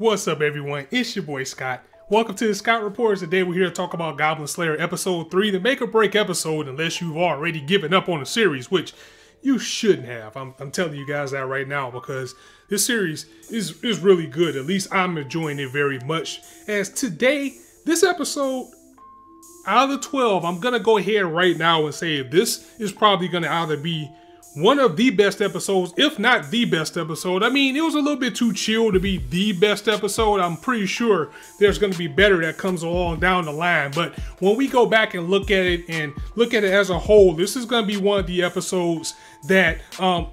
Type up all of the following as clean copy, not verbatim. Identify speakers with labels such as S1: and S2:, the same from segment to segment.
S1: What's up, everyone? It's your boy Scott. Welcome to the Scott Reports. Today we're here to talk about Goblin Slayer Episode 3, the make or break episode, unless you've already given up on the series, which you shouldn't have. I'm telling you guys that right now because this series is really good. At least I'm enjoying it very much. As today, this episode, out of the 12, I'm going to go ahead right now and say this is probably going to either be one of the best episodes, if not the best episode. I mean, it was a little bit too chill to be the best episode. I'm pretty sure there's going to be better that comes along down the line. But when we go back and look at it as a whole, this is going to be one of the episodes that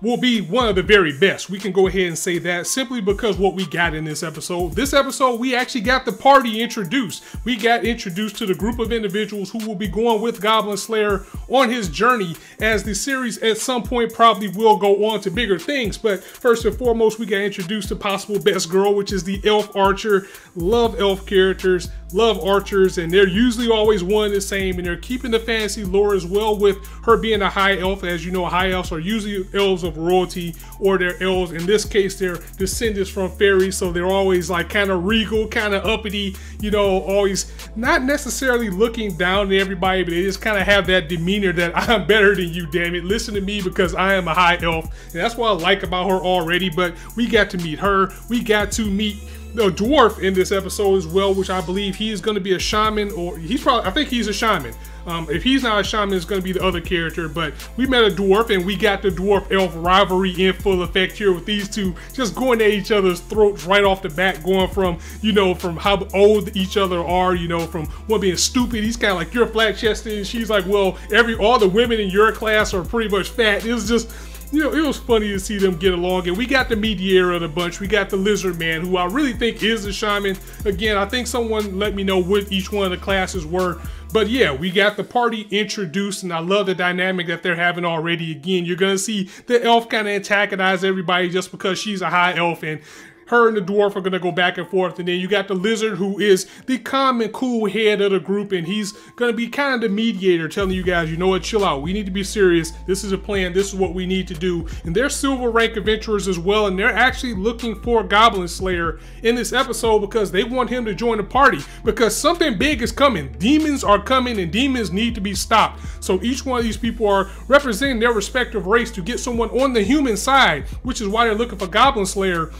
S1: will be one of the very best. We can go ahead and say that simply because what we got in this episode. This episode, we actually got the party introduced. We got introduced to the group of individuals who will be going with Goblin Slayer on his journey, as the series at some point probably will go on to bigger things. But first and foremost, we got introduced to possible best girl, which is the elf archer. Love elf characters, love archers, and they're usually always one and the same, and they're keeping the fantasy lore as well with her being a high elf. As you know, high elves are usually elves of royalty, or they're elves. In this case, they're descendants from fairies, so they're always like kind of regal, kind of uppity, you know, always not necessarily looking down to everybody, but they just kind of have that demeanor that I'm better than you, damn it. Listen to me because I am a high elf. And that's what I like about her already. But we got to meet her. We got to meet the dwarf in this episode as well, which I believe he is going to be a shaman, or I think he's a shaman. If he's not a shaman, it's going to be the other character. But we met a dwarf, and we got the dwarf elf rivalry in full effect here with these two just going at each other's throats right off the bat, going from, you know, from how old each other are, you know, from one being stupid. He's kind of like, you're flat chested, and she's like, well, all the women in your class are pretty much fat. It was just, you know, it was funny to see them get along. And we got the mediator of the bunch. We got the lizard man, who I really think is a shaman. Again, I think someone let me know what each one of the classes were. But yeah, we got the party introduced, and I love the dynamic that they're having already. Again, you're going to see the elf kind of antagonize everybody just because she's a high elf, and her and the dwarf are going to go back and forth. And then you got the lizard, who is the calm and cool head of the group, and he's going to be kind of the mediator, telling you guys, you know what, chill out. We need to be serious. This is a plan. This is what we need to do. And they're silver rank adventurers as well, and they're actually looking for Goblin Slayer in this episode because they want him to join the party, because something big is coming. Demons are coming, and demons need to be stopped. So each one of these people are representing their respective race to get someone on the human side, which is why they're looking for Goblin Slayer.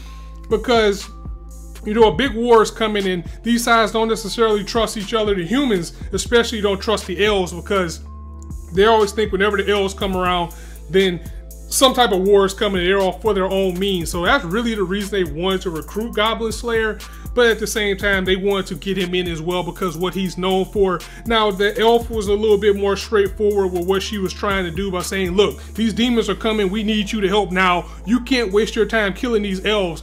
S1: Because, you know, a big war is coming, and these sides don't necessarily trust each other. The humans especially don't trust the elves, because they always think whenever the elves come around, then some type of war is coming, and they're all for their own means. So that's really the reason they wanted to recruit Goblin Slayer. But at the same time, they wanted to get him in as well because what he's known for. Now, the elf was a little bit more straightforward with what she was trying to do by saying, look, these demons are coming. We need you to help now. You can't waste your time killing these elves.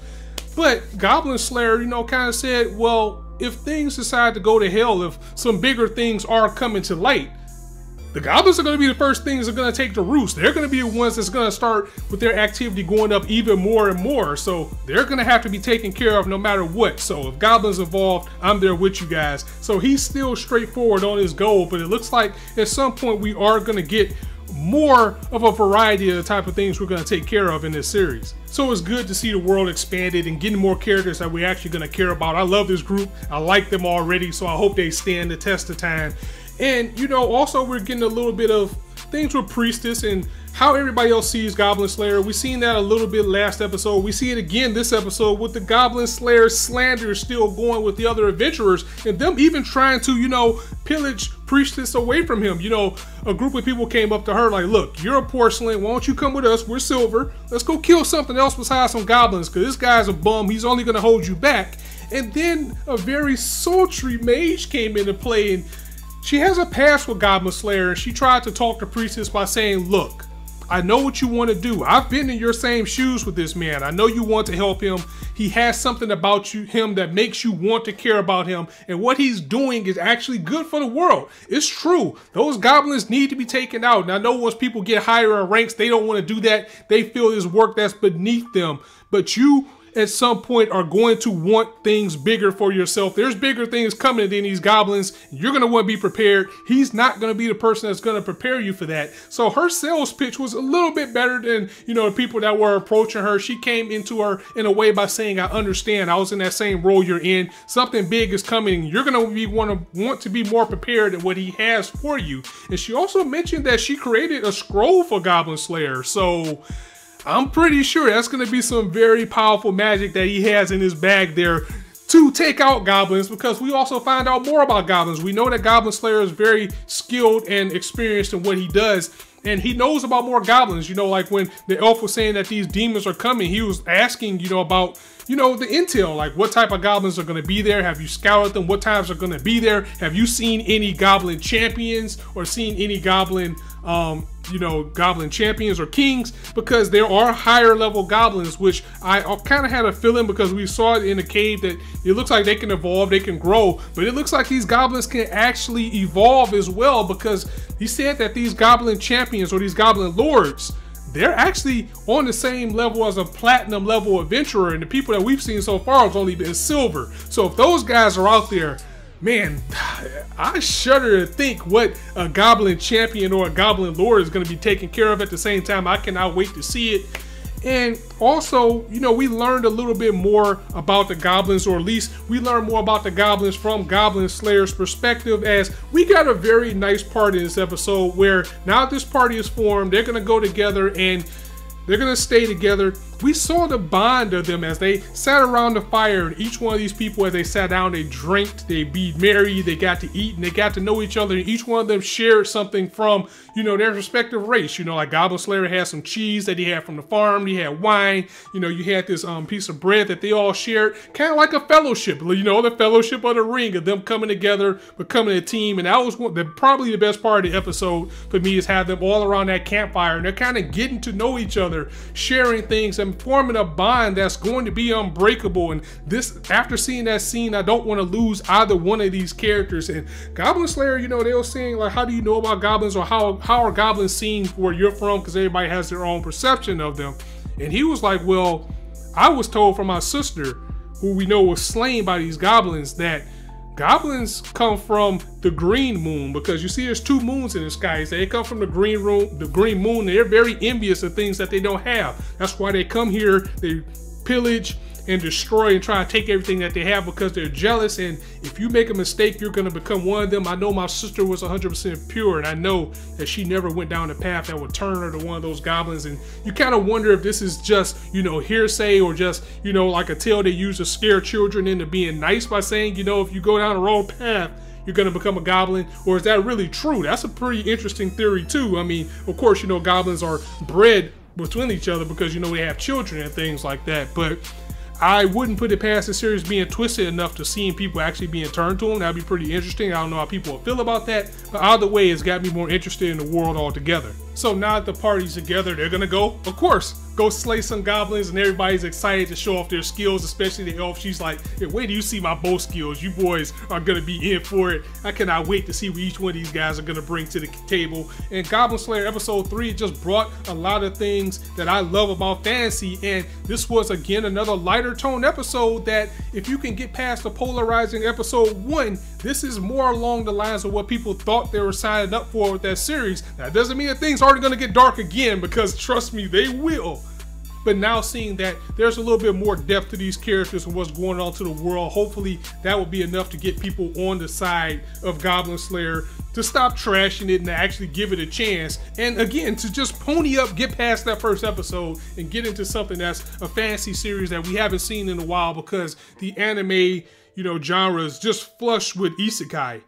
S1: But Goblin Slayer, you know, kind of said, well, if things decide to go to hell, if some bigger things are coming to light, the goblins are going to be the first things that are going to take the roost. They're going to be the ones that's going to start with their activity going up even more and more. So they're going to have to be taken care of no matter what. So if goblins involved, I'm there with you guys. So he's still straightforward on his goal, but it looks like at some point we are going to get more of a variety of the type of things we're going to take care of in this series. So it's good to see the world expanded and getting more characters that we're actually going to care about. I love this group. I like them already, so I hope they stand the test of time. And, you know, also we're getting a little bit of things with Priestess and how everybody else sees Goblin Slayer. We seen that a little bit last episode. We see it again this episode with the Goblin Slayer slander still going with the other adventurers, and them even trying to, you know, pillage Priestess away from him. You know, a group of people came up to her like, look, you're a porcelain. Why don't you come with us? We're silver. Let's go kill something else besides some goblins, because this guy's a bum. He's only going to hold you back. And then a very sultry mage came into play, and she has a past with Goblin Slayer, and she tried to talk to Priestess by saying, look, I know what you want to do. I've been in your same shoes with this man. I know you want to help him. He has something about him that makes you want to care about him. And what he's doing is actually good for the world. It's true. Those goblins need to be taken out. And I know once people get higher in ranks, they don't want to do that. They feel it's work that's beneath them. But you, at some point are going to want things bigger for yourself. There's bigger things coming than these goblins. You're going to want to be prepared. He's not going to be the person that's going to prepare you for that. So her sales pitch was a little bit better than, you know, the people that were approaching her. She came into her in a way by saying, I understand. I was in that same role you're in. Something big is coming. You're going to want to be more prepared than what he has for you. And she also mentioned that she created a scroll for Goblin Slayer. So I'm pretty sure that's going to be some very powerful magic that he has in his bag there to take out goblins, because we also find out more about goblins. We know that Goblin Slayer is very skilled and experienced in what he does, and he knows about more goblins. You know, like when the elf was saying that these demons are coming, he was asking, you know, about, you know, the intel, like what type of goblins are going to be there? Have you scouted them? What times are going to be there? Have you seen any goblin champions or seen any goblin, you know, goblin champions or kings? Because there are higher level goblins, which I kind of had a feeling, because we saw it in the cave, that it looks like they can evolve, they can grow, but it looks like these goblins can actually evolve as well, because he said that these goblin champions or these goblin lords, they're actually on the same level as a platinum level adventurer, and the people that we've seen so far has only been silver. So if those guys are out there, man, I shudder to think what a goblin champion or a goblin lord is going to be taken care of. At the same time, I cannot wait to see it. And also, you know, we learned a little bit more about the goblins, or at least we learned more about the goblins from Goblin Slayer's perspective, as we got a very nice part in this episode where now this party is formed, they're going to go together and they're going to stay together. We saw the bond of them as they sat around the fire, and each one of these people, as they sat down, they drank, they be merry, they got to eat, and they got to know each other, and each one of them shared something from, you know, their respective race. You know, like Goblin Slayer had some cheese that he had from the farm, he had wine, you know, you had this piece of bread that they all shared, kind of like a fellowship, you know, the fellowship of the ring, of them coming together, becoming a team. And that was probably the best part of the episode for me, is have them all around that campfire, and they're kind of getting to know each other, sharing things, and forming a bond that's going to be unbreakable. And this, after seeing that scene, I don't want to lose either one of these characters. And Goblin Slayer, you know, they were saying, like, how do you know about goblins, or how are goblins seen where you're from, because everybody has their own perception of them. And he was like, well, I was told from my sister, who we know was slain by these goblins, that goblins come from the green moon, because you see there's two moons in the sky. They come from the green moon. They're very envious of things that they don't have. That's why they come here, they pillage and destroy and try to take everything that they have, because they're jealous. And if you make a mistake, you're going to become one of them. I know my sister was 100% pure, and I know that she never went down the path that would turn her to one of those goblins. And you kind of wonder if this is just, you know, hearsay, or just, you know, like a tale they use to scare children into being nice by saying, you know, if you go down the wrong path, you're going to become a goblin. Or is that really true? That's a pretty interesting theory too. I mean, of course, you know, goblins are bred between each other because, you know, they have children and things like that. But I wouldn't put it past the series being twisted enough to seeing people actually being turned to them. That'd be pretty interesting. I don't know how people will feel about that, but either way, it's got me more interested in the world altogether. So now that the party's together, they're gonna go, of course, go slay some goblins, and everybody's excited to show off their skills, especially the elf. She's like, hey, wait till you see my bow skills. You boys are gonna be in for it. I cannot wait to see what each one of these guys are gonna bring to the table. And Goblin Slayer episode 3 just brought a lot of things that I love about fantasy, and this was again another lighter tone episode that, if you can get past the polarizing episode 1, this is more along the lines of what people thought they were signing up for with that series. That doesn't mean that things aren't gonna get dark again, because trust me, they will. But now seeing that there's a little bit more depth to these characters and what's going on to the world, hopefully that will be enough to get people on the side of Goblin Slayer, to stop trashing it and to actually give it a chance. And again, to just pony up, get past that first episode and get into something that's a fantasy series that we haven't seen in a while, because the anime, you know, genre is just flush with isekai.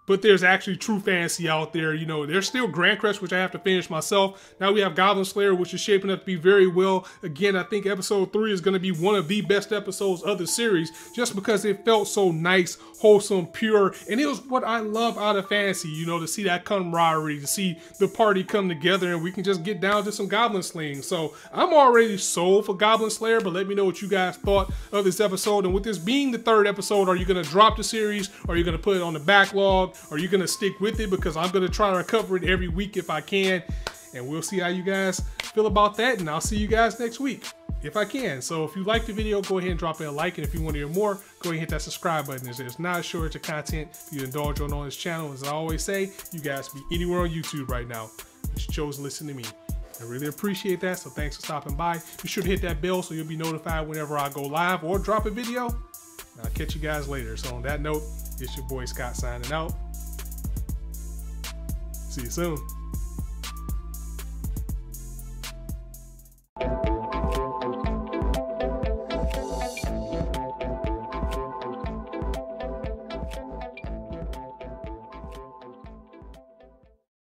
S1: But there's actually true fantasy out there. You know, there's still Grand Crest, which I have to finish myself. Now we have Goblin Slayer, which is shaping up to be very well. Again, I think episode 3 is going to be one of the best episodes of the series, just because it felt so nice, wholesome, pure, and it was what I love out of fantasy, you know, to see that camaraderie, to see the party come together, and we can just get down to some goblin slaying. So I'm already sold for Goblin Slayer, but let me know what you guys thought of this episode. And with this being the 3rd episode, are you going to drop the series? Or are you going to put it on the backlog? Are you going to stick with it? Because I'm going to try to cover it every week if I can. And we'll see how you guys feel about that. And I'll see you guys next week. if I can. So if you like the video, go ahead and drop it a like, and if you want to hear more, go ahead and hit that subscribe button. There's not a shortage of content for you to indulge on this channel. As I always say, you guys be anywhere on YouTube right now, but you chose to listen to me. I really appreciate that, so thanks for stopping by. Be sure to hit that bell so you'll be notified whenever I go live or drop a video. I'll catch you guys later. So on that note, it's your boy Scott signing out. See you soon.